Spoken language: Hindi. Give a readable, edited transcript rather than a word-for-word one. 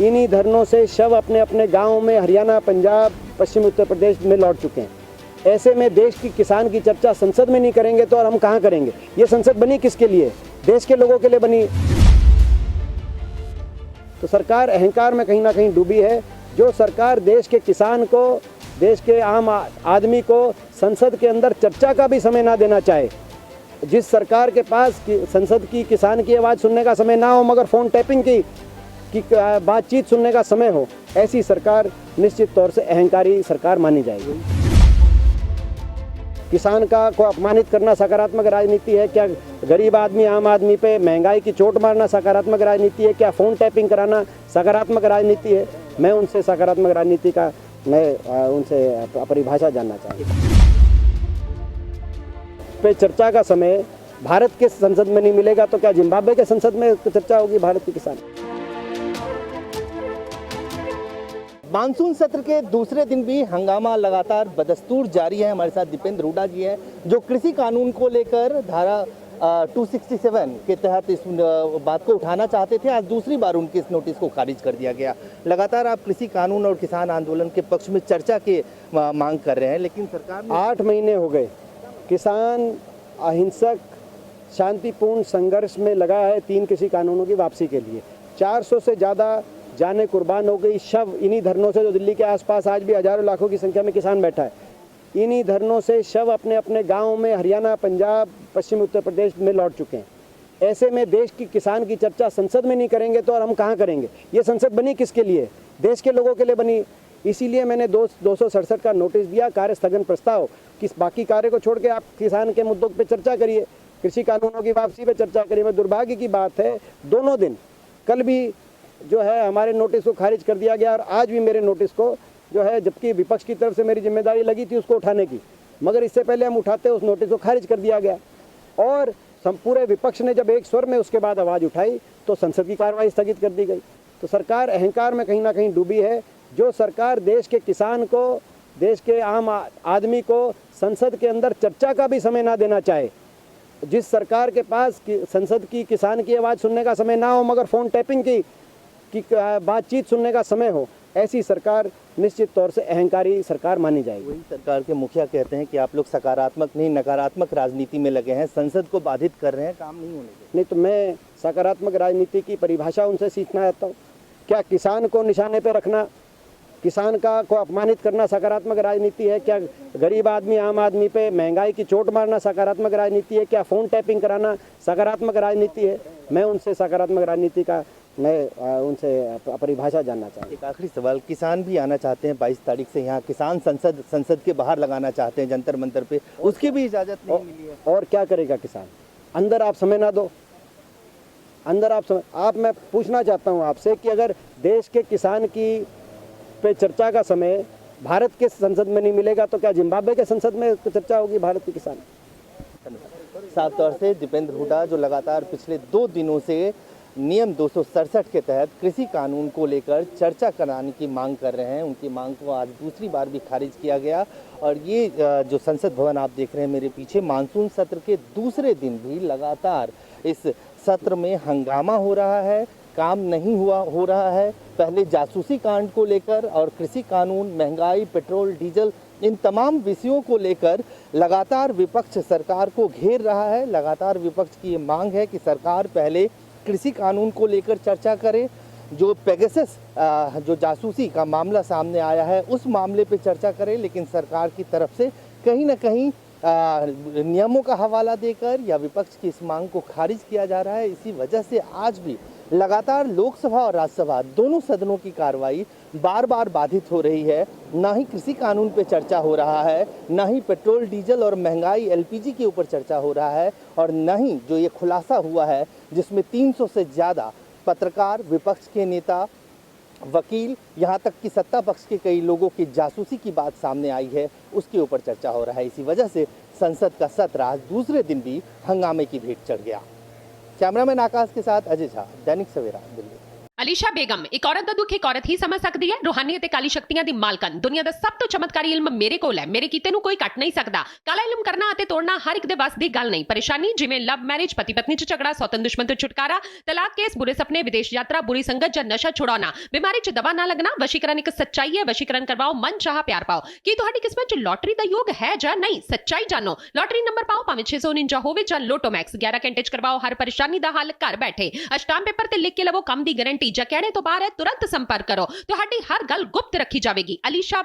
इन्हीं धरनों से शव अपने अपने गाँव में हरियाणा, पंजाब, पश्चिम उत्तर प्रदेश में लौट चुके हैं। ऐसे में देश की किसान की चर्चा संसद में नहीं करेंगे तो और हम कहाँ करेंगे? ये संसद बनी किसके लिए? देश के लोगों के लिए बनी। तो सरकार अहंकार में कहीं ना कहीं डूबी है। जो सरकार देश के किसान को, देश के आम आदमी को संसद के अंदर चर्चा का भी समय ना देना चाहे, जिस सरकार के पास संसद की किसान की आवाज़ सुनने का समय ना हो मगर फ़ोन टैपिंग की बातचीत सुनने का समय हो, ऐसी सरकार निश्चित तौर से अहंकारी सरकार मानी जाएगी। किसान को अपमानित करना सकारात्मक राजनीति है क्या? गरीब आदमी, आम आदमी पे महंगाई की चोट मारना सकारात्मक राजनीति है क्या? फ़ोन टैपिंग कराना सकारात्मक राजनीति है? मैं उनसे सकारात्मक राजनीति का उनसे परिभाषा जानना चाहूँगा। पे चर्चा का समय भारत के संसद में नहीं मिलेगा तो क्या जिम्बाब्वे के संसद में चर्चा होगी भारत के किसान? मानसून सत्र के दूसरे दिन भी हंगामा लगातार बदस्तूर जारी है। हमारे साथ दीपेंद्र हुड्डा जी हैं, जो कृषि कानून को लेकर धारा 267 के तहत इस बात को उठाना चाहते थे। आज दूसरी बार उनके इस नोटिस को खारिज कर दिया गया। लगातार आप कृषि कानून और किसान आंदोलन के पक्ष में चर्चा के मांग कर रहे हैं, लेकिन सरकार 8 महीने हो गए। किसान अहिंसक शांतिपूर्ण संघर्ष में लगा है 3 कृषि कानूनों की वापसी के लिए। 400 से ज़्यादा जाने कुर्बान हो गई। शव इन्हीं धरनों से, जो दिल्ली के आसपास आज भी हजारों लाखों की संख्या में किसान बैठा है, इन्हीं धरनों से शव अपने अपने गाँव में हरियाणा, पंजाब, पश्चिम उत्तर प्रदेश में लौट चुके हैं। ऐसे में देश की किसान की चर्चा संसद में नहीं करेंगे तो और हम कहाँ करेंगे? ये संसद बनी किसके लिए? देश के लोगों के लिए बनी। इसीलिए मैंने 267 का नोटिस दिया, कार्य स्थगन प्रस्ताव, कि बाकी कार्य को छोड़ के आप किसान के मुद्दों पे चर्चा करिए, कृषि कानूनों की वापसी पे चर्चा करिए। मैं दुर्भाग्य की बात है, दोनों दिन, कल भी जो है हमारे नोटिस को खारिज कर दिया गया और आज भी मेरे नोटिस को जो है, जबकि विपक्ष की तरफ से मेरी जिम्मेदारी लगी थी उसको उठाने की, मगर इससे पहले हम उठाते उस नोटिस को खारिज कर दिया गया। और पूरे विपक्ष ने जब एक स्वर में उसके बाद आवाज़ उठाई तो संसद की कार्रवाई स्थगित कर दी गई। तो सरकार अहंकार में कहीं ना कहीं डूबी है। जो सरकार देश के किसान को, देश के आम आदमी को संसद के अंदर चर्चा का भी समय ना देना चाहे, जिस सरकार के पास संसद की किसान की आवाज़ सुनने का समय ना हो मगर फ़ोन टैपिंग की बातचीत सुनने का समय हो, ऐसी सरकार निश्चित तौर से अहंकारी सरकार मानी जाएगी। वही सरकार के मुखिया कहते हैं कि आप लोग सकारात्मक नहीं नकारात्मक राजनीति में लगे हैं, संसद को बाधित कर रहे हैं, काम नहीं होने दें। नहीं तो मैं सकारात्मक राजनीति की परिभाषा उनसे सीखना चाहता हूँ। क्या किसान को निशाने पर रखना, किसान को अपमानित करना सकारात्मक राजनीति है क्या? गरीब आदमी, आम आदमी पे महंगाई की चोट मारना सकारात्मक राजनीति है क्या? फ़ोन टैपिंग कराना सकारात्मक राजनीति है? मैं उनसे सकारात्मक राजनीति का उनसे परिभाषा जानना चाहूँगा। एक आखिरी सवाल, किसान भी आना चाहते हैं 22 तारीख से यहाँ, किसान संसद के बाहर लगाना चाहते हैं जंतर मंतर पे, उसकी भी इजाज़त नहीं मिली है। और क्या करेगा किसान? अंदर आप समय ना दो, अंदर आप मैं पूछना चाहता हूँ आपसे कि अगर देश के किसान की पे चर्चा का समय भारत के संसद में नहीं मिलेगा तो क्या जिम्बाब्वे के संसद में चर्चा होगी भारत के किसान? साफ तौर से दीपेंद्र हुड्डा, जो लगातार पिछले 2 दिनों से नियम 267 के तहत कृषि कानून को लेकर चर्चा कराने की मांग कर रहे हैं, उनकी मांग को आज दूसरी बार भी खारिज किया गया। और ये जो संसद भवन आप देख रहे हैं मेरे पीछे, मानसून सत्र के दूसरे दिन भी लगातार इस सत्र में हंगामा हो रहा है, काम नहीं हो रहा है। पहले जासूसी कांड को लेकर और कृषि कानून, महंगाई, पेट्रोल, डीजल, इन तमाम विषयों को लेकर लगातार विपक्ष सरकार को घेर रहा है। लगातार विपक्ष की ये मांग है कि सरकार पहले कृषि कानून को लेकर चर्चा करे, जो पेगासस जो जासूसी का मामला सामने आया है उस मामले पे चर्चा करे, लेकिन सरकार की तरफ से कहीं ना कहीं नियमों का हवाला देकर या विपक्ष की इस मांग को खारिज किया जा रहा है। इसी वजह से आज भी लगातार लोकसभा और राज्यसभा दोनों सदनों की कार्रवाई बार बार बाधित हो रही है। ना ही कृषि कानून पे चर्चा हो रहा है, ना ही पेट्रोल, डीजल और महंगाई, एलपीजी के ऊपर चर्चा हो रहा है, और ना ही जो ये खुलासा हुआ है जिसमें 300 से ज़्यादा पत्रकार, विपक्ष के नेता, वकील, यहाँ तक कि सत्ता पक्ष के कई लोगों की जासूसी की बात सामने आई है, उसके ऊपर चर्चा हो रहा है। इसी वजह से संसद का सत्र आज दूसरे दिन भी हंगामे की भेंट चढ़ गया। कैमरामैन आकाश के साथ अजय झा, दैनिक सवेरा, दिल्ली। ਅਲੀਸ਼ਾ ਬੇਗਮ ਇੱਕ ਔਰਤ ਦਾ ਦੁੱਖ ਇੱਕ ਔਰਤ ਹੀ ਸਮਝ ਸਕਦੀ ਹੈ। ਰੂਹਾਨੀਅਤ ਤੇ ਕਾਲੀ ਸ਼ਕਤੀਆਂ ਦੀ ਮਾਲਕਨ, ਦੁਨੀਆ ਦਾ ਸਭ ਤੋਂ ਚਮਤਕਾਰੀ ਇਲਮ ਮੇਰੇ ਕੋਲ ਹੈ। ਮੇਰੇ ਕੀਤੇ ਨੂੰ ਕੋਈ ਕੱਟ ਨਹੀਂ ਸਕਦਾ। ਕਾਲਾ ਇਲਮ ਕਰਨਾ ਅਤੇ ਤੋੜਨਾ ਹਰ ਇੱਕ ਦੇ ਵੱਸ ਦੀ ਗੱਲ ਨਹੀਂ। ਪਰੇਸ਼ਾਨੀ ਜਿਵੇਂ ਲਵ ਮੈਰਿਜ, ਪਤੀ ਪਤਨੀ ਚ ਝਗੜਾ, ਸੌਤਨ ਦੁਸ਼ਮਣ ਤੋਂ ਛੁਟਕਾਰਾ, ਤਲਾਕ ਕੇਸ, ਬੁਰੇ ਸੁਪਨੇ, ਵਿਦੇਸ਼ ਯਾਤਰਾ, ਬੁਰੀ ਸੰਗਤ ਜਾਂ ਨਸ਼ਾ ਛੁਡਾਉਣਾ, ਬਿਮਾਰੀ ਚ ਦਵਾ ਨਾ ਲੱਗਣਾ। ਵਸ਼ੀਕਰਨ ਇੱਕ ਸੱਚਾਈ ਹੈ। ਵਸ਼ੀਕਰਨ ਕਰਵਾਓ, ਮਨ ਚਾਹਾ ਪਿਆਰ ਪਾਓ। ਕੀ ਤੁਹਾਡੀ ਕਿਸਮਤ ਚ ਲੋਟਰੀ ਦਾ ਯੋਗ ਹੈ ਜਾਂ ਨਹੀਂ? ਸੱਚਾਈ ਜਾਣੋ। ਲੋਟਰੀ ਨੰਬਰ ਪਾਓ, ਭਾਵੇਂ 649 ਹੋਵੇ ਜਾਂ ਲੋਟੋ ਮੈਕਸ। 11 ਘੰਟੇ ਚ ਕਰਵਾਓ ਹਰ ਪਰੇਸ਼ਾਨੀ ਦਾ ਹੱਲ ਘਰ ਬੈਠੇ। ਅਸ਼ਟਾਮ ਪੇਪਰ ਤੇ ਲਿਖ ਕੇ ਲਵੋ ਕੰਮ ਦੀ ਗਾਰੰਟੀ। ਜਾਂ ਕਹਿਣੇ ਤੋਂ ਬਾਹਰ ਹੈ, ਤੁਰੰਤ ਸੰਪਰਕ ਕਰੋ। ਤੁਹਾਡੀ ਹਰ ਗੱਲ ਗੁਪਤ ਰੱਖੀ ਜਾਵੇਗੀ। ਅਲੀਸ਼ਾ